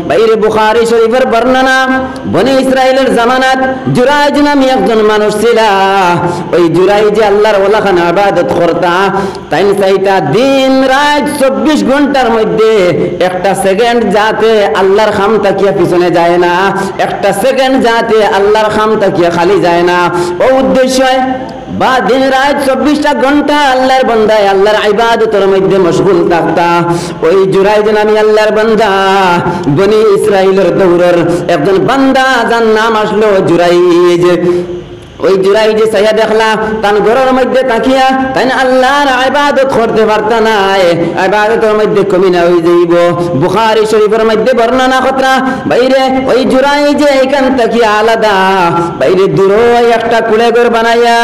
বাইরে বুখারী শরীফের বর্ণনা, বনি ইসরাইলের জামানাত জুরাইজ নামে একজন মানুষ ছিল। ওই জুরাইজ আল্লাহর ওলাখান ইবাদত করতা, তাই চাইতা দিন রাত 24 ঘন্টার মধ্যে একটা সেকেন্ড যাতে আল্লাহর খাম তাকিয়া পিছনে যায় না, একটা সেকেন্ড যাতে আল্লাহর খাম তাকিয়া খালি যায় না। ও উদ্দেশ্য বা দিন রাত 24টা ঘন্টা আল্লাহর বান্দায় আল্লাহর ইবাদতের মধ্যে মশগুল থাকতা। ওই জুরাইজ নামে আল্লাহর বান্দা বনি ইসরাইলের দৌরের একজন বান্দা, যার নাম আসলো জুরাইজ। ওই জুরাইজ সাইয়া দেখলা তান ঘরের মধ্যে তাকিয়া তাই আল্লাহর ইবাদত করতে পারতা না, ইবাদতের মধ্যে কমি না হয়ে যাইব। বুখারী শরীফের মধ্যে বর্ণনা কতরা বাইরে ওই জুরাইজ এখান তাকিয়া আলাদা বাইরে দূরে একটা কুলে ঘর বানাইয়া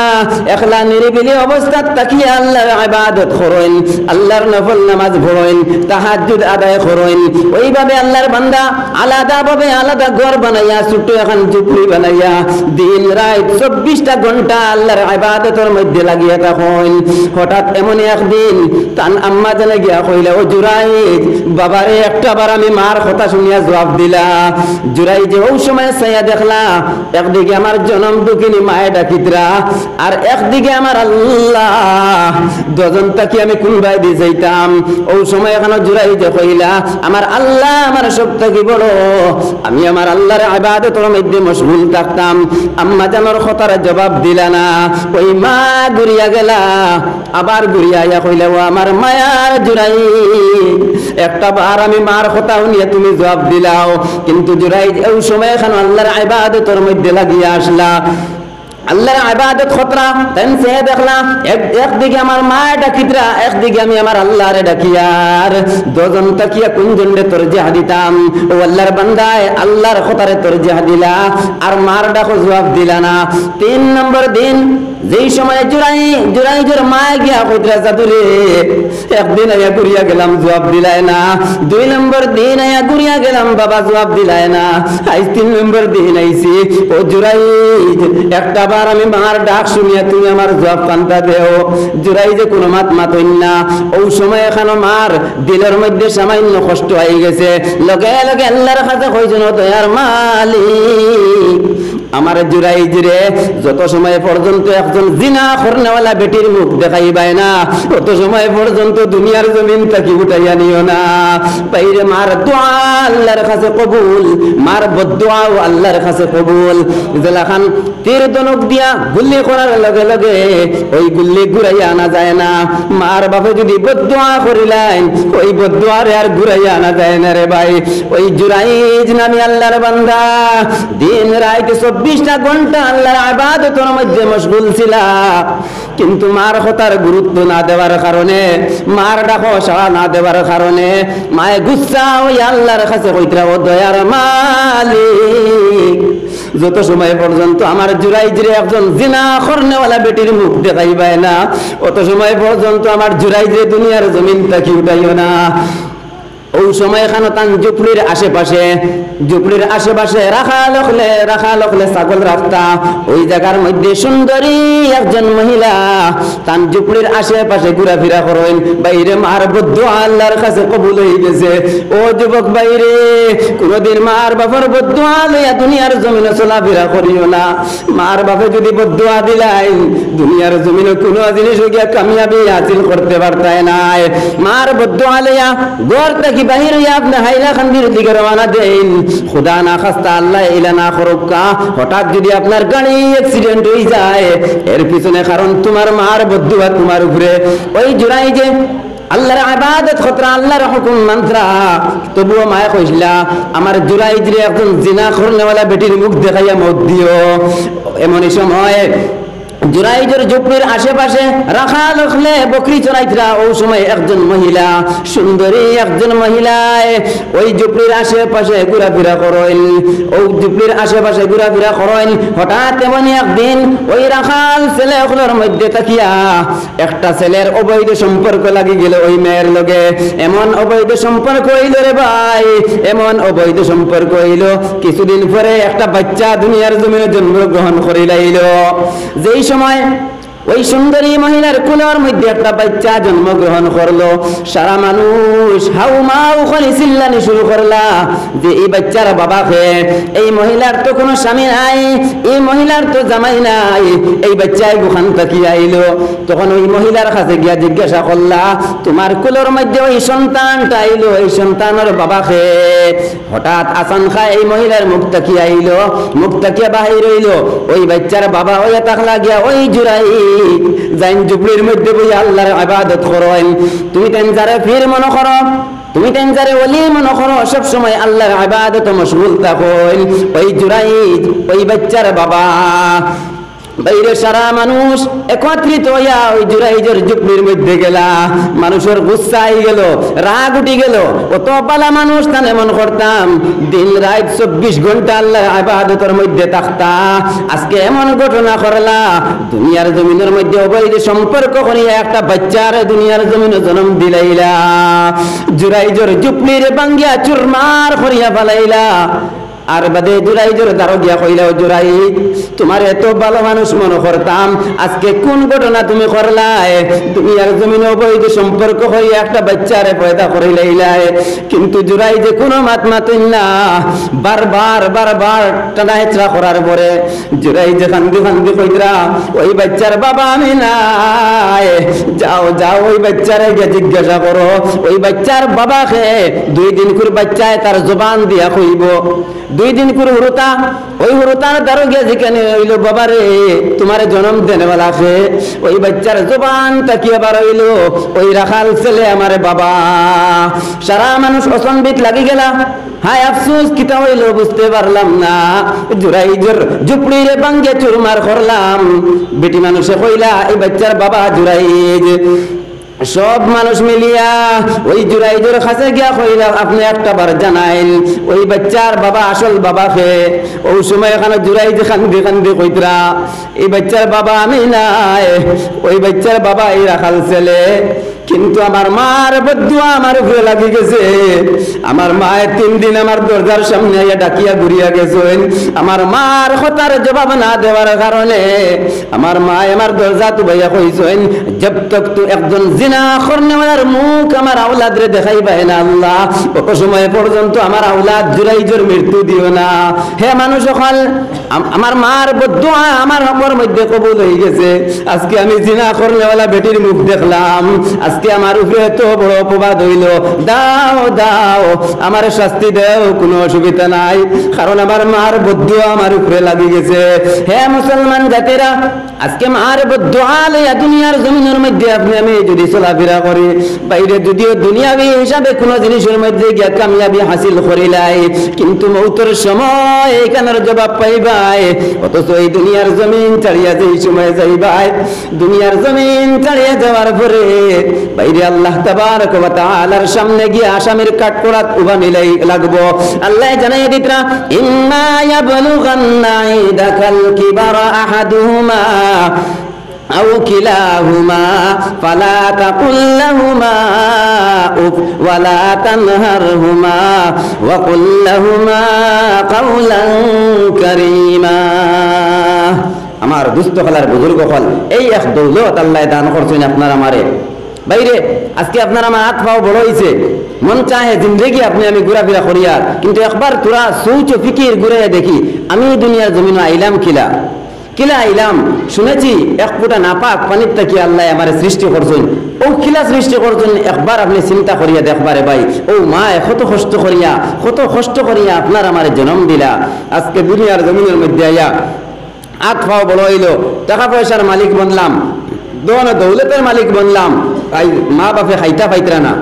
একলা নিরিবিলি অবস্থা তাকিয়া আল্লাহর ইবাদত করেন, আল্লাহর নফল নামাজ পড়েন, তাহাজ্জুদ আদায় করেন। ওইভাবে আল্লাহর বান্দা আলাদা ভাবে আলাদা ঘর বানাইয়া ছোট এখন ঝুপড়ি বানাইয়া দিন রাত 24টা ঘন্টা আল্লাহর ইবাদতের মধ্যে লাগিয়া থাকেন। হঠাৎ এমন একদিন তান আম্মা জানে গিয়া কইলা, ও জুরাইজ বাবারে একটা বার আমি মার কথা শুনিয়া জবাব দিলা। জুরাইজ ওই সময় চাইয়া দেখলা একদিকে আমার জনম দুঃখিনী মায়ে ডাকিতরা, আর একদিকে আমার আল্লাহ, দুজন তাকি আমি কোনবাই দিয়ে যাইতাম। ওই সময় এখানে জুরাইজ কইলা, আমার আল্লাহ আমার সব থাকি বড়, আমি আমার আল্লাহর ইবাদতের মধ্যে মশগুল থাকতাম। আম্মা জানোর কথার জবাব দিলা না। ওই মা ঘুরিয়া গেলা, আবার ঘুরিয়া আইয়া কইলা, ও আমার মায়ার জুরাইজ একটা বার আমি মার কথা শুনিয়া তুমি জবাব দিলাও, কিন্তু জুরাইজ ওই সময় এখন আল্লাহর ইবাদতের মধ্যে লাগিয়া আসলা। আল্লাহর ইবাদত খতরা তেন সে দেখলা একদিকে আমার মা ডাকিতরা, একদিকে আমি আমার আল্লাহরে ডাকিয়ার দুজন তাকিয়া কোন জন্যে তরজিহ দিতাম। ও আল্লাহর বান্দায় আল্লাহর খতরে তরজিহ দিলা আর মার ডাকো জবাব দিলা না। 3 নম্বর দিন যেই সময় জুরাইজের মা গিয়া কইতরা জাদুরে একদিন আয়া ঘুরিয়া গেলাম জবাব দিলাই না, 2 নম্বর দিন আয়া ঘুরিয়া গেলাম বাবা জবাব দিলাই না, আজ 3 নম্বর দিন আইছি, ও জুরাইজ একটা বার আমি মার ডাক শুনিয়া তুমি আমার জবাব কান্তা দেও। জুরাইজে কোনো মাতইন না। ওই সময় এখানে মার দিলের মধ্যে সামান্য কষ্ট হয়ে গেছে, লগে লগে আল্লাহর কাছে কইছেন, ও দয়ার মালিক আমার জুরাইজ রে যত সময় পর্যন্ত একজন জিনা করনেওয়ালা বেটির মুখ দেখাইবাই না, তত সময় পর্যন্ত দুনিয়ার জমিন তাকি উঠাইয়া নিও না। বাইরে মার দোয়া আল্লাহর কাছে কবুল, মার বদদোয়াও আল্লাহর কাছে কবুল। যেলাখান তীর দনক দিয়া গুল্লি করার লগে লগে ওই গুল্লি ঘুরাইয়া আনা যায় না। মার বাপে যদি বদদোয়া করিলেন ওই বদদোয়ারে আর ঘুরাইয়া আনা যায় না রে ভাই। ওই জুরাইজ নামে আল্লাহর বান্দা দিন রাত 24টা ঘন্টা আল্লাহর ইবাদতের মধ্যে মশগুল ছিল, কিন্তু মার কথার গুরুত্ব না দেওয়ার কারণে, মার ডাকো সাড়া না দেওয়ার কারণে মায়ে গুচ্ছা ওই আল্লাহর কাছে কইতরা, ও দয়ার মালিক যত সময় পর্যন্ত আমার জুরাইজরে একজন জিনা করনেওয়ালা বেটির মুখ দেখাইবাই না, অত সময় পর্যন্ত আমার জুরাইজরে দুনিয়ার জমিন তাকি উঠাইও না। ওই সময় এখানে তান ঝুপড়ির আশেপাশে রাখা লখলে ছাগল রাখতা। ওই জায়গার মধ্যে সুন্দরী একজন মহিলা তান ঝুপড়ির আশেপাশে ঘোরাফেরা করেন। বাইরে মার বদদোয়া আল্লাহর কাছে কবুল হয়ে গেছে। ও যুবক বাইরে কোনদিন মার বাবার বদদোয়া লইয়া দুনিয়ার জমিনে চলাফেরা করিও না। মার বাপে যদি বদদোয়া দিলাই দুনিয়ার জমিনে কোনো জিনিস গিয়া কামিয়াবি হাসিল করতে পারতাই নাই। মার বদদোয়া লইয়া ঘর থেকে বাহির হইয়া আপনি হাইলাকান্দির দিকে রওনা দেন, খুদা না খাস্তা আল্লাহ ইলা না করুকা, হঠাৎ যদি আপনার গাড়ি অ্যাক্সিডেন্ট হয়ে যায় এর পিছনে কারণ তোমার মার বদদুয়া তোমার উপরে। ওই জুরাইজে আল্লাহর ইবাদত খতরা আল্লাহর হুকুম মানতরা, তবুও মায়ে কইলা আমার জুরাইজরে একজন জিনা করনেওয়ালা বেটির মুখ দেখাইয়া মত দিও। এমনই সময় জুরাইজের ঝুপড়ির আশেপাশে রাখা লখলে বকরি চড়াইতরা। ওই সময় একজন মহিলা, সুন্দরী একজন মহিলায় ওই ঝুপড়ির আশেপাশে ঘোরাফেরা করেন। ওই ঝুপড়ির আশেপাশে ঘোরাফেরা করেন। হঠাৎ এমনই একদিন ওই রাখাল ছেলে ওগুলোর মধ্যে তাকিয়া একটা ছেলের অবৈধ সম্পর্ক লাগি গেল ওই মেয়ের লগে। এমন অবৈধ সম্পর্ক হইল রে ভাই, এমন অবৈধ সম্পর্ক হইল কিছুদিন পরে একটা বাচ্চা দুনিয়ার জমিনে জন্মগ্রহণ করিলাইল। যেই সময় ওই সুন্দরী মহিলার কোলের মধ্যে একটা বাচ্চা জন্মগ্রহণ করলো। সারা মানুষ হাউমাউ করে চিল্লানি শুরু করলা যে এই বাচ্চার বাবাকে, এই মহিলার তো কোনো স্বামী নাই, এই মহিলার তো জামাই নাই, এই বাচ্চাই গুখান থাকি আইলো। তখন ওই মহিলার কাছে গিয়া জিজ্ঞাসা করলা, তোমার কোলের মধ্যে ওই সন্তানটা আইলো, এই সন্তানের বাবাকে? হঠাৎ আসান খায় এই মহিলার মুখ তাকি আইলো, মুখ তাকিয়া বাহির হইল ওই বাচ্চার বাবা হইয়া তাকলা গিয়া ওই জুরাই জাইন জুবলির মধ্যে বই আল্লাহর ইবাদত করেন। তুমি তেন যারে ফির মনে করো, তুমি তেন যারে ওলি মনে করো, সব সময় আল্লাহর ইবাদতে মশগুল থাকোন। ওই জুরাই ওই বাচ্চার বাবা বাইরে সারা মানুষ একত্রিত হইয়া ওই জুরাইজের জুবলির মধ্যে গেলা। মানুষের গুচ্ছা আই গেল, রাগ উঠি গেল। কত পালা মানুষ তানে মন করতাম দিন রাত 24 ঘন্টা আল্লাহর ইবাদতের মধ্যে থাকতা, আজকে এমন ঘটনা করলা দুনিয়ার জমিনের মধ্যে অবৈধ সম্পর্ক করিয়া একটা বাচ্চার দুনিয়ার জমিনে জন্ম দিলাইলা। জুরাইজের জুবলির বাঙ্গিয়া চুরমার করিয়া ফেলাইলা। আর বাদে জুরাইজের দ্বারা গিয়া কইলা, জুরাই তোমার এত ভালো মানুষ মনে করতাম, আজকে কোন ঘটনা তুমি করলাই? দুনিয়ার জমিনে অবৈধ সম্পর্ক হইয়া একটা বাচ্চারে পয়দা করিলাইলাই। কিন্তু জুরাই যে কোনো মাত মাতেন না, বারবার বারবার টানা হেচড়া করার পরে জুরাই যে খান্দি খান্দি কইতরা, ওই বাচ্চার বাবা আমি নাই, যাও যাও ওই বাচ্চারে গিয়ে জিজ্ঞাসা করো ওই বাচ্চার বাবাকে। 2 দিন করে বাচ্চায় তার জবান দিয়া কইব, 2 দিন করে হুরুতা, ওই হুরুতার দ্বারা গিয়া যেখানে হইল বাবারে তোমার জন্ম দেনেওয়ালা আছে, ওই বাচ্চার জবান তাকিয়ে বার হইল ওই রাখাল ছেলে আমার বাবা। সারা মানুষ অসম্বিত লাগি গেলা, হায় আফসোস কিতা হইল বুঝতে পারলাম না। জুরাইজের জুপড়িরে বাঙ্গে চুরমার করলাম। বেটি মানুষে কইলা এই বাচ্চার বাবা জুরাইজ। সব মানুষ মিলিয়া ওই জুরাইজের কাছে গিয়া কইলা, আপনি একটা বার জানাইন ওই বাচ্চার বাবা আসল বাবাকে? ওই সময় এখানে জুরাইজ খান্দি খান্দি কইতরা, এই বাচ্চার বাবা আমি নাই, ওই বাচ্চার বাবা এই রাখাল ছেলে। কিন্তু আমার মার বদুয়া আমার উপরে লাগি গেছে। আমার মায়ে 3 দিন আমার দরজার সামনে আইয়া ডাকিয়া ঘুরিয়া গেছেন। আমার মার কথার জবাব না দেওয়ার কারণে আমার মা আমার দরজা তো ভাইয়া কইছেন, জব তক তো একজন জিনা করনেওয়ালার মুখ আমার আওলাদরে দেখাইবাই না আল্লাহ, কত সময় পর্যন্ত আমার আওলাদ জুরাইজের মৃত্যু দিও না। হে মানুষ সকল, আমার মার বদুয়া আমার হকর মধ্যে কবুল হয়ে গেছে। আজকে আমি জিনা করনেওয়ালা বেটির মুখ দেখলাম, আজকে আমার উপরে এত বড় অপবাদ হইল। দাও দাও আমার শাস্তি দাও, কোনো অসুবিধা নাই, কারণ আমার মার বদুয়া আমার উপরে লাগি গেছে। হে মুসলমান জাতিরা, আজকে মার বদুয়া লইয়া দুনিয়ার জমিনের মধ্যে আপনি আমি যদি চলাফেরা করি, বাইরে যদিও দুনিয়াবি হিসাবে কোনো জিনিসের মধ্যে গিয়া কামিয়াবি হাসিল করিলাই, কিন্তু মৌতের সময় এইখানের জবাব পাইবাই। অথচ এই দুনিয়ার জমিন ছাড়িয়া যেই সময় যাইবাই, দুনিয়ার জমিন ছাড়িয়া যাওয়ার পরে বাইরে আল্লাহ তাবারক ওয়া তাআলার সামনে গিয়ে আসামির কাঠকড়াত উভা নিলাই লাগবো। আল্লাহ জানাইয়া দিতরা, ইম্মা ইয়াবলুগান্না ইদাকাল কিবারা আহাদুহুমা আও কিলাহুমা ফালা তাকুল লাহুমা উফ ওয়ালা তানহারহুমা ওয়া কুল লাহুমা কাওলান কারীমা। আমার দুস্থ হলার বুজুর্গ হল, এই এক দৌলত আল্লাহ দান করছেন আপনার আমারে। বাইরে আজকে আপনার আমার হাত পাও বড় হয়েছে, মন চাহে জিন্দগি আপনি আমি ঘোরাফেরা করিয়ার, কিন্তু একবার তোরা সৌচ ফিকির ঘুরে দেখি আমি দুনিয়ার জমিন আইলাম কিলা কিলা আইলাম। শুনেছি এক ফুটা নাপাক পানির থেকে আল্লাহ আমার সৃষ্টি করছেন, ও কিলা সৃষ্টি করছেন একবার আপনি চিন্তা করিয়া দেখবারে ভাই। ও মা কত কষ্ট করিয়া আপনার আমার জন্ম দিলা। আজকে দুনিয়ার জমিনের মধ্যে আইয়া হাত পাও বড় হইল, টাকা পয়সার মালিক বনলাম, দৌলতের মালিক বনলাম, মা বাপে খাইতা পাইতরা না।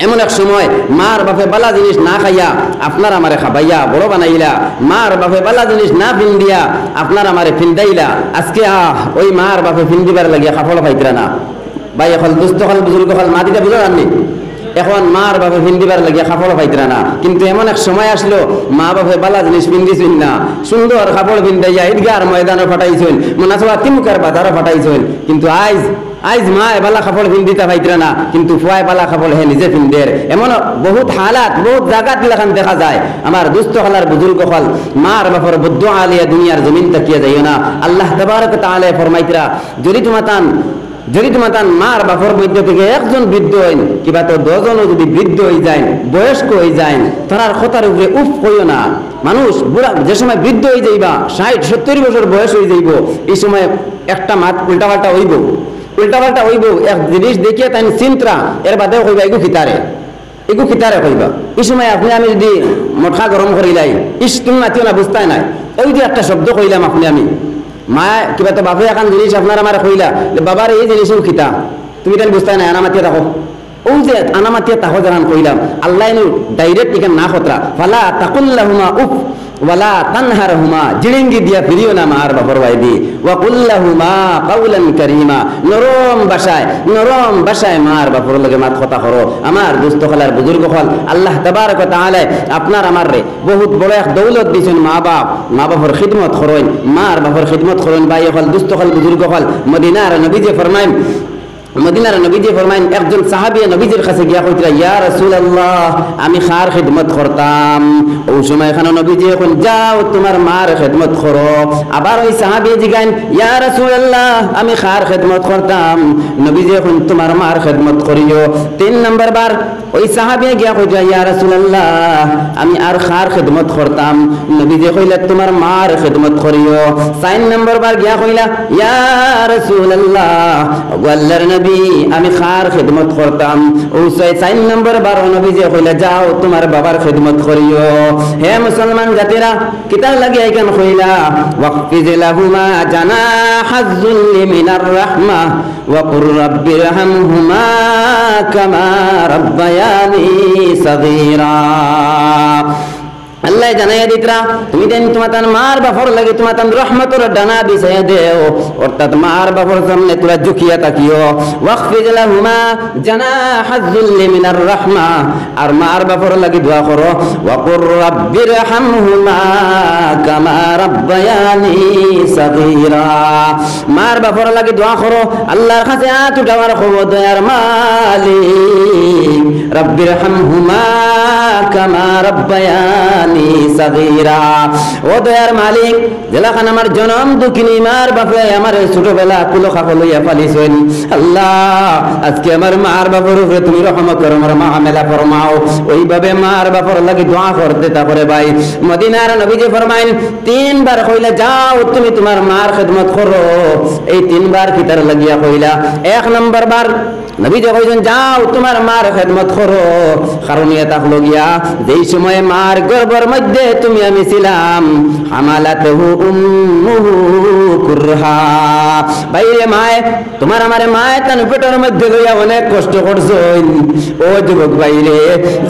এমন এক সময় মার বাপে বালা জিনিস না খাইয়া আপনার আমারে খাবাইয়া বড় বানাইলা, মার বাপে বালা জিনিস না ফিন্দিয়া আপনার আমারে ফিন্দাইলা। আজকে ওই মার বাপে ফিন্দিবার লাগিয়া খাফল পাইতরা না। ভাই এখন দুস্থ হল বুজুর্গ হল মা দিটা বুঝো আপনি এখন মার বাপে ফিন্দিবার লাগিয়া কাপড় পাইতরা না, কিন্তু এমন এক সময় আসলো মা বাপে বালা জিনিস পিন্দিছেন না, সুন্দর কাপড় পিন্দাইয়া ঈদগার ময়দানে ফাটাইছেন, মুনাসবা তিমুকার বাজারে ফাটাইছেন, কিন্তু আইজ মা বালা কাপড় পিন্দিতে পাইতরা না, কিন্তু ফুয়াই বালা কাপড় হে নিজে পিন্দের। এমন বহুত হালাত বহুত জায়গাত লেখান দেখা যায়। আমার দুস্থ হলার বুজুর্গ হল মার বাপর বদ্ধ আলিয়া দুনিয়ার জমিন তাকিয়া যাইও না। আল্লাহ তাবারক তাআলা ফরমাইতরা যদি তোমাতান মার বাপর মধ্যে থেকে একজন বৃদ্ধ হইন কিবা তো 10 জনও যদি বৃদ্ধ হয়ে যায়, বয়স্ক হয়ে যায়, তার কথার উপরে উফ কইও না। মানুষ বুড়া যে সময় বৃদ্ধ হয়ে যাইবা 60-70 বছর বয়স হয়ে যাইব, এই সময় একটা মাত উল্টাপাল্টা হইব এক জিনিস দেখিয়ে তাই চিন্তা এর বাদেও কইবা এগু খিতারে কইবা। এই সময় আপনি আমি যদি মঠা গরম করিলাই তুমি মাতিও না বুঝতাই নাই, ওই যে একটা শব্দ কইলাম আপনি আমি মা কিবা তো বাপে এখন জিনিস আপনার আমার কইলা বাবার এই জিনিসও খিতা তুমি তাই বুঝতাই নাই, আনামাতিয়া থাকো। ওই যে আনামাতিয়া তাহো জানান কইলাম আল্লাহ ডাইরেক্ট এখানে না খতরা ফালা তাকুল্লাহুমা উফ ওয়ালা তানহারহুমা, জিড়িঙ্গি দিয়া ফিরিও না মার বাপর বাইদি। ওয়া কুল্লাহুমা কাউলান কারীমা, নরম ভাষায় মার বাপর লগে মাত কথা করো। আমার দুস্থ হলার বুজুর্গ হল আল্লাহ তাবারক ওয়া তাআলা আপনার আমার রে বহুত বড় এক দৌলত দিয়েছেন। মা বাপর খিদমত করেন, মার বাপর খিদমত করেন। ভাই হল দুস্থ হল বুজুর্গ হল মদিনার নবীজি ফরমাইন একজন সাহাবিয়া নবীজির কাছে গিয়া কইতরা ইয়া রাসূলুল্লাহ আমি খার খিদমত করতাম। ওই সময় এখানে নবীজি এখন যাও তোমার মার খিদমত করো। আবার ওই সাহাবিয়া জিগাইন ইয়া রাসূলুল্লাহ আমি খার খিদমত করতাম। নবীজি এখন তোমার মার খিদমত করিও। 3 নম্বর বার ওই সাহাবিয়া গিয়া কইতরা ইয়া রাসূলুল্লাহ আমি আর খার খিদমত করতাম। নবীজি কইলা তোমার মার খিদমত করিও। 4 নম্বর বার গিয়া কইলা ইয়া রাসূলুল্লাহ আল্লাহর নবী আমি খার খিদমত করতাম। ও 4 নম্বর বার নবী যে কইলা যাও তোমার বাবার খিদমত করিও। হে মুসলমান জাতিরা কিতাব লাগি আইকান কইলা ওয়াকফিজ লাহুমা জানাহাজ যুল্লি মিনার রাহমাহ ওয়া কুর রাব্বিরহামহুমা কামা রাব্বায়ানি সাগীরা। আল্লাহ জানাইয়া দিতরা তুমি দেন তোমার মার বাপর লাগে তোমার রহমতের ডানা বিছাইয়া দেও, অর্থাৎ মার বাপর সামনে তোরা ঝুঁকিয়া তাকিও। ওয়াকফিজ লাহুমা জানাহাজ যুল্লি মিনার রাহমা, আর মার বাপর লাগে দোয়া করো ওয়া কুর রাব্বিরহামহুমা কামা রাব্বায়ানি সাগীরা। মার বাপর লাগে দোয়া করো, আল্লাহর কাছে হাত উঠাবার খবর দয়ার মালিক রাব্বিরহামহুমা কামা রাব্বায়ানি সাগীরা। ও দয়ার মালিক যেলাখান আমার জনম দুঃখিনী মার বাপে আমার ছোটবেলা কুলো খাফল হইয়া পালিছেন, আল্লাহ আজকে আমার মার বাপর উপরে তুমি রহম করো, আমার মামেলা ফরমাও। ওইভাবে মার বাপর লাগি দোয়া করতে তারপরে ভাই মদিনার নবীজি ফরমাইন 3 বার কইলা যাও তুমি তোমার মার খিদমত করো। এই 3 বার কিতার লাগিয়া কইলা 1 নম্বর বার নবীজি কইছেন যাও তোমার মার খিদমত করো, কারণ এটা হলো গিয়া যেই সময় মার গর্ভের মধ্যে তুমি আমি ছিলাম হামালাতুহু উম্মুহু কুরহা। বাইরে মায়ে তোমার আমারে মায়ে তার পেটের মধ্যে লইয়া অনেক কষ্ট করছেন। ও যুবক বাইরে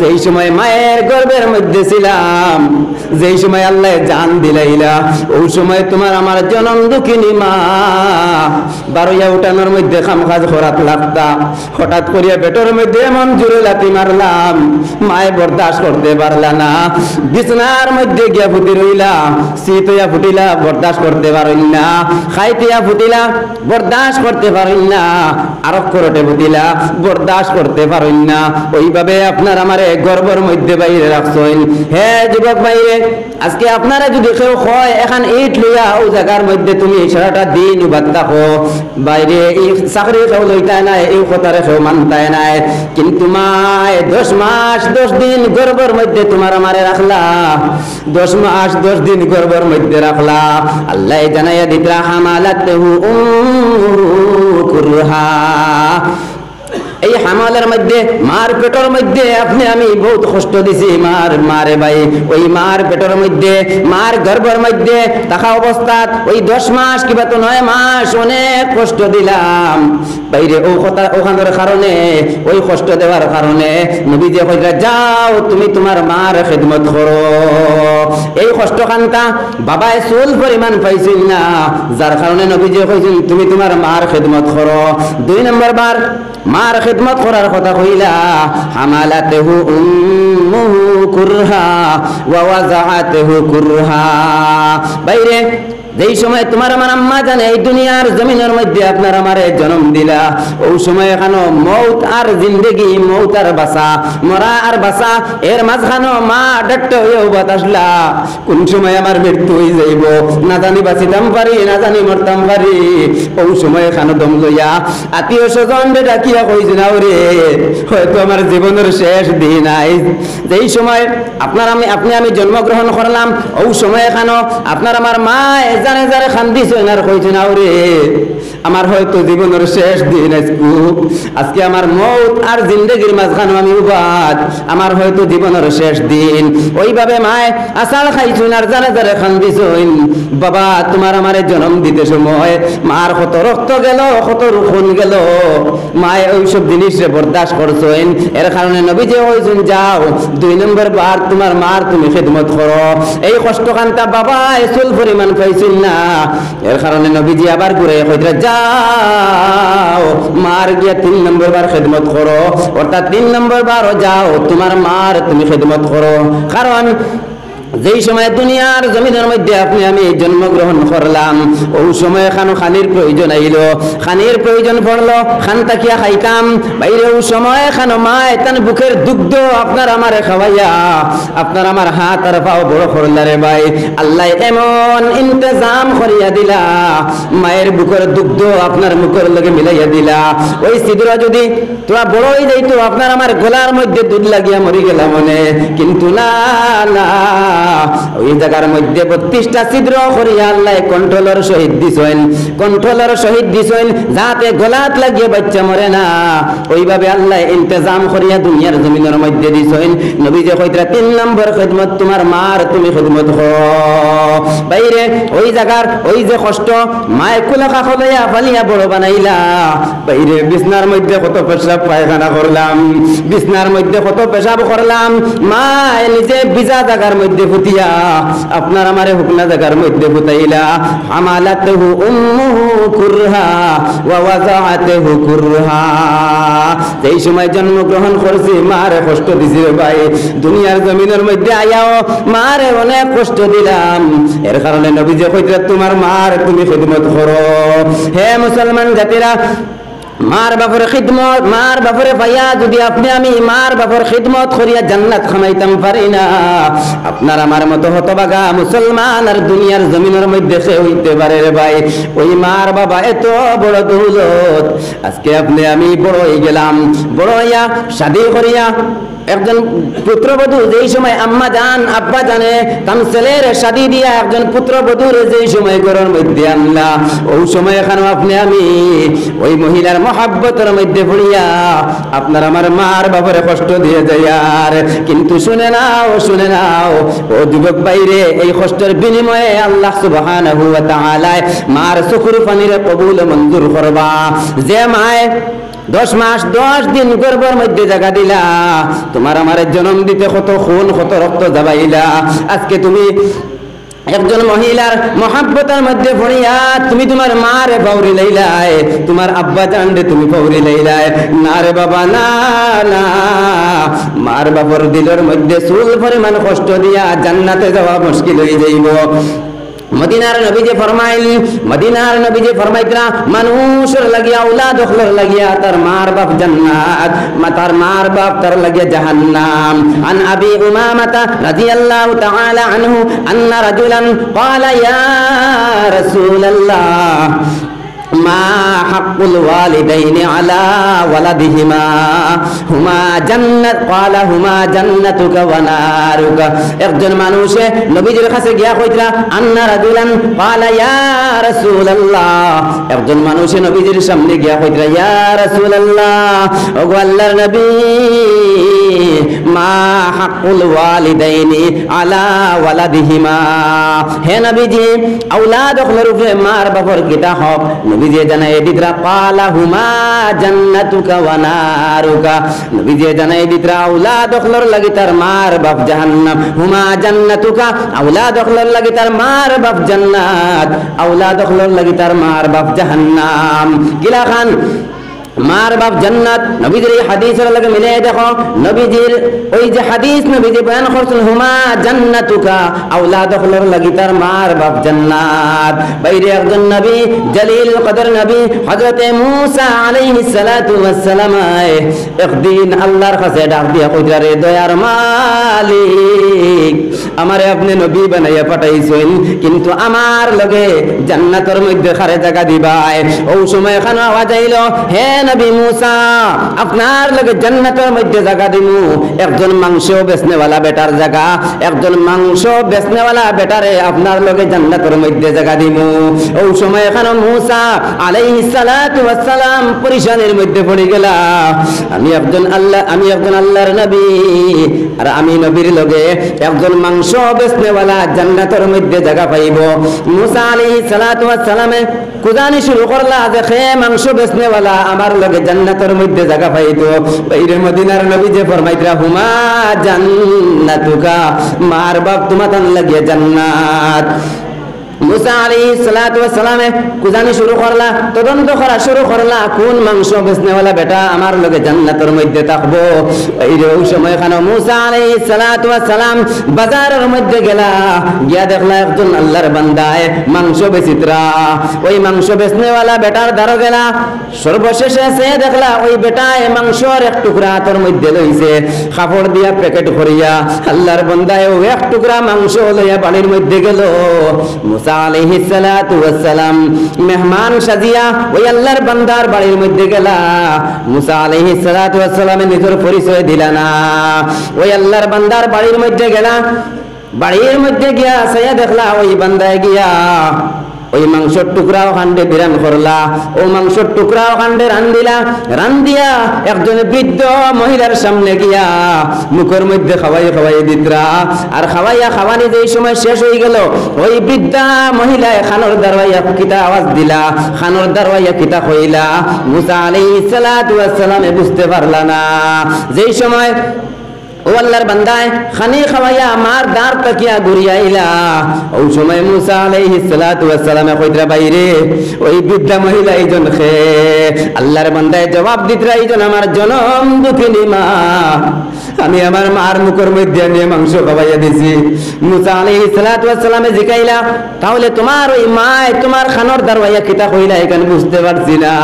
যেই সময় মায়ের গর্ভের মধ্যে ছিলাম, যেই সময় আল্লাহ জান দিলাইলা, ওই সময় তোমার আমার জনম দুঃখিনী মা বারোয়া উঠানোর মধ্যে খামখাজ খরাত লাগতা, হঠাৎ করিয়া পেটের মধ্যে এমন জোরে লাথি মারলাম মায়ে বরদাস্ত করতে পারলা না, বিছনার মধ্যে গিয়া ফুটি রইলা, শীত হইয়া ফুটিলা বরদাস্ত করতে পারেন না, খাইতিয়া ফুটিলা বরদাস্ত করতে পারেন না, আরক করতে ফুটিলা বরদাস্ত করতে পারেন না। ওইভাবে আপনার আমারে গর্ভের মধ্যে বাইরে রাখছেন। হে যুবক বাইরে আজকে আপনারা যদি কেউ হয় এখন ইট লইয়া ও জায়গার মধ্যে তুমি সারাটা দিন উবাদ থাকো, বাইরে এই চাকরি কেউ লইতাই নাই, এই কথারে কেউ মানতাই নাই, কিন্তু মায় 10 মাস 10 দিন গর্ভের মধ্যে তোমার আমারে রাখলা, 10 মাস 10 দিন গর্ভের মধ্যে রাখলা। আল্লাহ জানাইয়া দিতরা হামালাতুহু উম্মুহু কুরহা। এই হামালের মধ্যে মার পেটের মধ্যে আপনি আমি বহুত কষ্ট দিছি মারে ভাই। ওই মার পেটের মধ্যে মার গর্ভের মধ্যে থাকা অবস্থাত ওই 10 মাস কিবা তো 9 মাস অনেক কষ্ট দিলাম বাইরে। ও কথা ওখানের কারণে ওই কষ্ট দেওয়ার কারণে নবীজি কইরা যাও তুমি তোমার মার খিদমত করো। এই কষ্ট কান্তা বাবায় চুল পরিমাণ পাইছিল না, যার কারণে নবীজি কইছেন তুমি তোমার মার খিদমত করো। 2 নম্বর বার মার খিদমত করার কথা কইলা হামালাতেহু উম্মুহু কুরহা ওয়া ওয়াযাআতেহু কুরহা বাইরে যেই সময় তোমার আমার আম্মা জানে এই দুনিয়ার জমিনের মধ্যে আপনার আমারে জন্ম দিলা ওই সময় এখানো মৌত আর জিন্দেগি মৌত আর বাসা মরা আর বাসা এর মাঝখানো মা ডাক্ত হয়েও বাতাসলা কোন সময় আমার মৃত্যু হয়ে যাইব না জানি বাঁচিতাম পারি না জানি মরতাম পারি ওই সময় এখানো দম লইয়া আত্মীয় স্বজন ডাকিয়া কইছি না ওরে হয়তো আমার জীবনের শেষ দিন আই যেই সময় আপনি আমি জন্মগ্রহণ করলাম ওই সময় এখানো আপনার আমার মা জানে যারে খান্দিছ আর কইছে না ওরে আমার হয়তো জীবনের শেষ দিন আজকে আমার মৌত আর জিন্দেগির মাঝখানে আমি উবাদ আমার হয়তো জীবনের শেষ দিন ওইভাবে মায় আসাল খাইছুন আর জানে যারে খান্দিছুন বাবা তোমার আমারে জন্ম দিতে সময় মার কত রক্ত গেল কত খুন গেল মায় ওইসব জিনিসে বরদাস্ত করছেন এর কারণে নবীজি হইছেন যাও 2 নম্বর বার তোমার মার তুমি খিদমত করো এই কষ্ট কান্তা বাবা এসুল পরিমাণ পাইছেন না এর কারণে নবীজি আবার ঘুরে কইরা যাও মার গিয়া 3 নম্বর বার খিদমত করো অর্থাৎ 3 নম্বর বার যাও তোমার মার তুমি খিদমত করো কারণ যেই সময় দুনিয়ার জমিনের মধ্যে আপনি আমি জন্মগ্রহণ করলাম ওই সময় খানির প্রয়োজন আইল খানির প্রয়োজন পড়লো খান তাকিয়া খাইতাম বাইরে ওই সময় মা এতান বুকের দুগ্ধ আপনার আমারে খাওয়াইয়া আপনার আমার হাত আর পাও বড় করলারে ভাই আল্লাহ এমন ইন্তজাম করিয়া দিলা মায়ের বুকের দুগ্ধ আপনার মুখের লগে মিলাইয়া দিলা ওই ছিদ্র যদি তোরা বড় হয়ে যাইতো আপনার আমার গলার মধ্যে দুধ লাগিয়া মরি গেলাম মনে কিন্তু না না ওই জায়গার মধ্যে 32টা ছিদ্র করিয়া আল্লাহ কন্ট্রোলার শহীদ দিছেন যাতে গলাত লাগিয়ে বাচ্চা মরে না ওইভাবে আল্লাহ ইন্তজাম করিয়া দুনিয়ার জমিনের মধ্যে দিছেন নবী যে কইতরা 3 নম্বর খিদমত তোমার মার তুমি খিদমত করো বাইরে ওই জায়গার ওই যে কষ্ট মায়ে কুলা খাখলাইয়া ফালিয়া বড় বানাইলা বাইরে বিছনার মধ্যে কত পেশাব পায়খানা করলাম বিছনার মধ্যে কত পেশাব করলাম মা নিজে ভিজা জায়গার মধ্যে ফুটিয়া আপনার আমারে হুকনা জায়গার মধ্যে ফুটাইলা হামালাতুহু উম্মুহু কুরহা ওয়া ওয়াযাআতুহু কুরহা এই সময় জন্মগ্রহণ করছি মারে কষ্ট দিছি রে ভাই দুনিয়ার জমিনের মধ্যে আয়াও মারে অনেক কষ্ট দিলাম এর কারণে নবী যে কইতরা তোমার মার তুমি খিদমত করো হে মুসলমান জাতিরা মার বাপর খিদমত মার বাপরে ভাইয়া যদি আপনি আমি মার বাপর খিদমত করিয়া জান্নাত খামাইতাম পারি না আপনার আমার মতো হতবাগা মুসলমান আর দুনিয়ার জমিনের মধ্যে সে হইতে পারে রে ভাই ওই মার বাবা এত বড় দৌলত আজকে আপনি আমি বড় হয়ে গেলাম বড় হইয়া শাদী করিয়া একজন পুত্রবধূ যেই সময় আম্মা জান আব্বা জানে তার ছেলের শাদী দিয়া একজন পুত্রবধূর যেই সময় ঘরের মধ্যে আনলা ওই সময় এখানে আপনি আমি ওই মহিলার মহাব্বতের মধ্যে পড়িয়া আপনার আমার মার বাবারে কষ্ট দিয়ে যায় আর কিন্তু শুনে নাও ও যুবক বাইরে এই কষ্টের বিনিময়ে আল্লাহ সুবহানাহু ওয়া তাআলা মার চকুর পানির কবুল মঞ্জুর করবা যে মায় 10 মাস 10 দিন গর্ভের মধ্যে জায়গা দিলা তোমার আমার জন্ম দিতে কত খুন কত রক্ত যাবাইলা আজকে তুমি একজন মহিলার মহাব্বতের মধ্যে পড়িয়া তুমি তোমার মারে পাউরি লাইলাই তোমার আব্বা জানরে তুমি পাউরি লাইলাই না রে বাবা না না মার বাবার দিলের মধ্যে চুল পরিমাণ কষ্ট দিয়া জান্নাতে যাওয়া মুশকিল হয়ে যাইব মদিনার নবী যে ফরমাইতরা মানুষের লাগিয়া আওলাদ হলর লাগিয়া তার মার বাপ জান্নাত তার মার বাপ তার লাগিয়া জাহান্নাম আন আবি উমামাতা রাদিয়াল্লাহু তাআলা আনহু আন্না রাজুলান ক্বালা ইয়া রাসূলুল্লাহ মা হাক্কুল ওয়ালিদাইনি আলা ওয়ালাদিহিমা হুমা জান্নাত ক্বালা হুমা জান্নাতুকা ওয়া নারুকা একজন মানুষে নবীজির কাছে গিয়া কইতরা আন্না রাজুলান ক্বালা ইয়া রাসূলুল্লাহ একজন মানুষে নবীজির সামনে গিয়া কইতরা ইয়া রাসূলুল্লাহ ওগো আল্লাহর নবী মা হাক্কুল ওয়ালিদাইনি আলা ওয়ালাদিহিমা হে নবীজি আওলাদ হলর উপরে মার বাবার কিতা হক নবীজি জানাই দিতরা ক্বালা হুমা জান্নাতুকা ওয়া নারুকা নবীজি জানাই দিতরা আওলাদ হলর লাগি তার মার বাপ জাহান্নাম হুমা জান্নাতুকা আওলাদ হলর লাগি তার মার বাপ জান্নাত আওলাদ হলর লাগি তার মার বাপ জাহান্নাম কিলা খান মার বাপ জান্নাত। নবীজির এই হাদিসের লগে মিলিয়ে দেখো, নবীজির ওই যে হাদিস নবীজি বয়ান করছেন, হুমা জান্নাতুকা, আওলাদ হলোর লাগি তার মার বাপ জান্নাত। বাইরে একজন নবী, জলিল কদর নবী হযরতে মূসা আলাইহিস সালাতু ওয়াস সালাম একদিন আল্লাহর কাছে ডাক দিয়া কইরা, রে দয়ার মালিক, আমারে আপনি নবী বানাইয়া পাঠাইছেন, কিন্তু আমার লগে জান্নাতের মধ্যে খারে জায়গা দিবাই। ওই সময় এখানে আওয়াজ আইল, হে নবী মূসা, আপনার লগে জান্নাতের মধ্যে জায়গা দিমু একজন মাংস বেচনেওয়ালা বেটার জায়গা, একজন মাংস বেচনেওয়ালা বেটারে আপনার লগে জান্নাতের মধ্যে জায়গা দিমু। ওই সময় এখানে মূসা আলাইহিস সালাতু ওয়াস সালাম পরিশানের মধ্যে পড়ে গেলা, আমি একজন আল্লাহর নবী, আর আমি নবীর লগে একজন মাংস বেচনেওয়ালা জান্নাতের মধ্যে জায়গা পাইব। মূসা আলাইহিস সালাতু ওয়াস সালামে কুদানি শুরু করলা যে খে মাংস বেচনেওয়ালা আমার লগে জান্নাতের মধ্যে জায়গা পাইতো। বাইরে মদিনার নবী যে ফরমাইতরা, হুমা জান্নাতুকা, মার বাপ তোমাতান লাগে জান্নাত। মূসা আলাইহিস সালাতু ওয়াস সালামে কুজানি শুরু করলা, তদন্ত করা শুরু করলা, কোন মাংস বেচনেওয়ালা বেটা আমার লগে জান্নাতের মধ্যে থাকবো। এই যে ওই সময় খানো মূসা আলাইহিস সালাতু ওয়াস সালাম বাজারের মধ্যে গেলা, গিয়া দেখলা একজন আল্লাহর বান্দায় মাংস বেচিতরা। ওই মাংস বেচনেওয়ালা বেটার দ্বারা গেলা, সর্বশেষে সে দেখলা ওই বেটায় মাংসর এক টুকরা হাতের মধ্যে লইছে, কাপড় দিয়া প্যাকেট করিয়া আল্লাহর বান্দায় ও এক টুকরা মাংস লইয়া বাড়ির মধ্যে গেল। মূসা আলাইহিস সালাতু ওয়াস সালাম মেহমান সাজিয়া ওই আল্লাহর বান্দার বাড়ির মধ্যে গেলা। মূসা আলাইহিস সালাতু ওয়াস সালাম নিজের পরিচয় দিলা না, ওই আল্লাহর বান্দার বাড়ির মধ্যে গেলা। বাড়ির মধ্যে গিয়া সাইয়া দেখলা ওই বান্দায় গিয়া ওই মাংসর টুকরাও খান্ডে বিরান করলা, ও মাংসর টুকরাও খান্ডে রান্দিয়া একজন বৃদ্ধ মহিলার সামনে গিয়া মুখের মধ্যে খাওয়াই দিতরা। আর খাওয়ানি যেই সময় শেষ হয়ে গেল, ওই বৃদ্ধা মহিলায় খানোর দারওয়াইয়া কিতা আওয়াজ দিলা, খানোর দারওয়াইয়া কিতা কইলা। মূসা আলাইহিস সালাতু ওয়াস সালামে বুঝতে পারলা না। যেই সময় ও আল্লাহর বান্দায় খানি খাওয়াইয়া আমার দাঁড় তাকিয়া ঘুরিয়া আইলা, ওই সময় মূসা আলাইহিস সালাতু ওয়াস সালামে কইতরা, বাইরে ওই বৃদ্ধা মহিলা এইজন খে। আল্লাহর বান্দায় জবাব দিতরা, এইজন আমার জনম দুঃখিনী মা, আমি আমার মার মুখের মধ্যে নিয়ে মাংস খাওয়াইয়া দিছি। মূসা আলাইহিস সালাতু ওয়াস সালামে জিকাইলা, তাহলে তোমার ওই মায় তোমার খানোর দারওয়াইয়া কিতা কইলা এখানে বুঝতে পারছি না,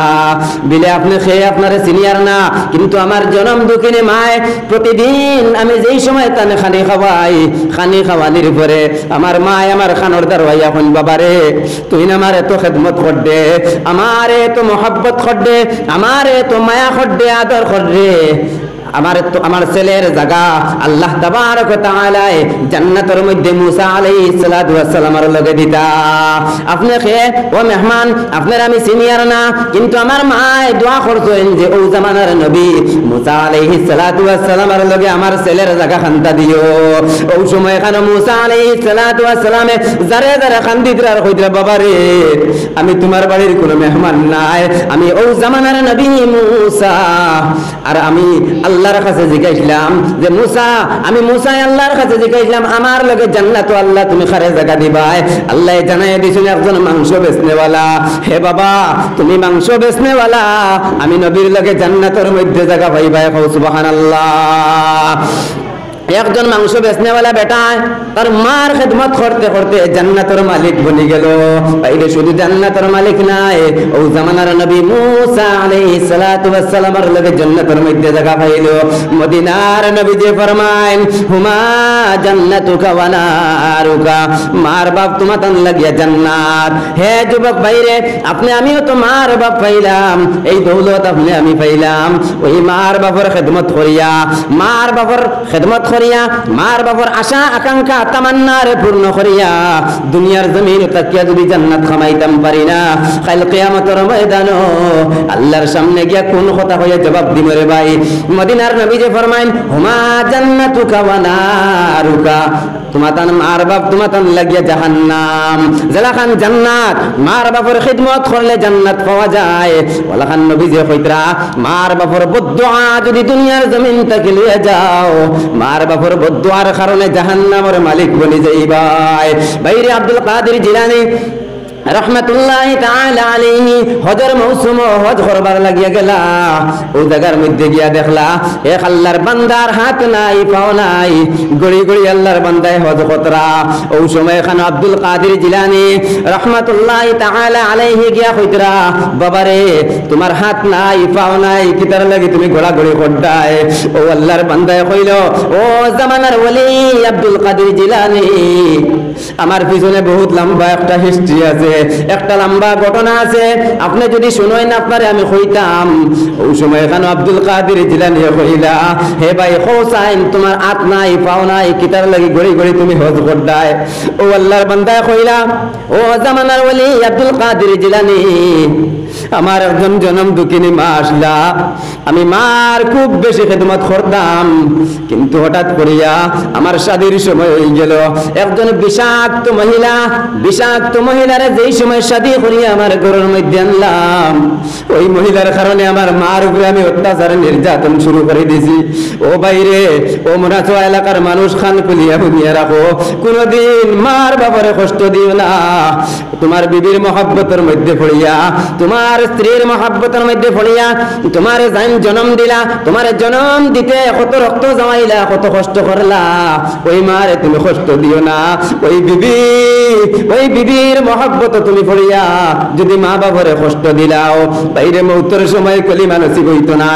বিলে আপনি খেয়ে আপনারে সিনিয়র না, কিন্তু আমার জনম দুঃখিনী মায় প্রতিদিন আমি যেই সময় তানে খানি খাওয়ানির পরে আমার মায় আমার খানোর দারওয়াইয়া হন, বাবারে তুই না আমার এত খেদমত করদে, আমার এত মোহাব্বত করদে, আমার এত মায়া করদে, আদর করদে, আমার ছেলের জায়গা আল্লাহ তাবারক ওয়া তাআলা জান্নাতের মধ্যে মূসা আলাইহিস সালাতু ওয়াস সালামের লগে দিতা। আপনি কে ও মেহমান, আপনার আমি সিনিয়র না, কিন্তু আমার মায় দোয়া করতেন যে ও জামানার নবী মূসা আলাইহিস সালাতু ওয়াস সালামের লগে আমার ছেলের জায়গা খান্তা দিও। ওই সময় এখানে মূসা আলাইহিস সালাতু ওয়াস সালামে যারে খান্দিতরা কইতরা, বাবারে আমি তোমার বাড়ির কোনো মেহমান নাই, আমি ও জামানার নবী মূসা। আর আমি আল্লাহর কাছে জিজ্ঞাসলাম যে মূসা, আমি মূসা আল্লাহর কাছে জিজ্ঞাসলাম আমার লগে জান্নাত আল্লাহ তুমি খারে জায়গা দিবাই। আল্লাহ জানাই দিছেন একজন মাংস বেচনেওয়ালা। হে বাবা, তুমি মাংস বেচনেওয়ালা, আমি নবীর লগে জান্নাতের মধ্যে জায়গা পাইবাই। সুবহানাল্লাহ। একজন মাংস বেচনেওয়ালা বেটা তার মার খেদমত করতে করতে জান্নাতের মালিক বনি গেল। বাইরে শুধু জান্নাতের মালিক নাই, ও জামানার নবী মূসা আলাইহিস সালাতু ওয়াস সালামের লগে জান্নাতের মধ্যে জায়গা পাইল। মদিনার নবী যে ফরমাইন, হুমা জান্নাতুকা ওয়া নারুকা, মার বাপ তোমাতান লাগিয়া জান্নাত। হে যুবক বাইরে, আপনি আমিও তো মার বাপ পাইলাম, এই দৌলত আপনি আমি পাইলাম ওই মার বাপের খেদমত করিয়া, মার বাপের খেদমত করিয়া, মার বাপর আশা আকাঙ্ক্ষা তামান্নারে পূর্ণ করিয়া দুনিয়ার জমিন তাকিয়া যদি জান্নাত কামাইতাম পারি না, কাল কিয়ামতের ময়দানে আল্লাহর সামনে গিয়া কোন কথা হইয়া জবাব দিব রে ভাই। মদিনার নবী যে ফরমাইন, হুমা জান্নাতুকা ওয়া নারুকা, তোমাতান মার বাপ তোমাতান লাগিয়া জাহান্নাম। জেলাখান জান্নাত মার বাপর খিদমত করলে জান্নাত পাওয়া যায়। ওলাখান নবী যে কইতরা, মার বাপর বদদুআ যদি দুনিয়ার জমিন থেকে লিয়ে যাও, মার বাপর বদদুআর কারণে জাহান্নামের মালিক বনি যাইবাই। বাইরে আব্দুল কাদের জিলানী রহমাতুল্লাহি তাআলা আলাইহি হজের মৌসুম হজ করবার লাগিয়া গেলা। ও জায়গার মধ্যে গিয়া দেখলা এক আল্লাহর বান্দার হাত নাই পাও নাই, গড়ি গড়ি আল্লাহর বান্দায় হজ কতরা। ওই সময় এখানে আব্দুল কাদের জিলানী রহমাতুল্লাহি তাআলা আলাইহি গিয়া কইতরা, বাবারে তোমার হাত নাই পাও নাই, কিতার লাগি তুমি গোড়া গড়ি করডায়? ও আল্লাহর বান্দায় কইল, ও জামানার ওলি আব্দুল কাদের জিলানী, আমার পিছনে বহুত লম্বা একটা হিস্ট্রি আছে, একটা লম্বা ঘটনা আছে, আপনি যদি শুনেন আপনারে আমি কইতাম। ওই সময় এখানে আব্দুল কাদের জিলানী কইলা, হে ভাই হোসাইন তোমার হাত নাই পাও নাই, কিতার লাগি গড়ি গড়ি তুমি হজ করডায়? ও আল্লাহর বান্দা কইলা, ও জামানার ওলি আব্দুল কাদের জিলানী, আমার একজন জনম দুঃখিনী মা আসলা, আমি মার খুব বেশি খেদমত করতাম, কিন্তু হঠাৎ করিয়া আমার শাদীর সময় হয়ে গেল। একজন বিষাক্ত মহিলার যেই সময় শাদী করিয়া আমার ঘরের মধ্যে আনলাম, ওই মহিলার কারণে আমার মার উপরে আমি অত্যাচার নির্যাতন শুরু করে দিয়েছি। ও বাইরে, ও মোনাচোয়া এলাকার মানুষ, খান খুলিয়া বুনিয়া রাখো, কোনদিন মার বাবারে কষ্ট দিও না। তোমার বিবির মহব্বতের মধ্যে পড়িয়া, তোমার স্ত্রীর মহব্বতের মধ্যে পড়িয়া তোমার জন্ম দিলা, তোমার জন্ম দিতে কত রক্ত জমাইলা, কত কষ্ট করলা, ওই মারে তুমি কষ্ট দিও না। ওই বিবির মহব্বত তুমি পড়িয়া যদি মা বাবারে কষ্ট দিলাও, বাইরে মৌতের সময় কলিমা নসিব হইতো না।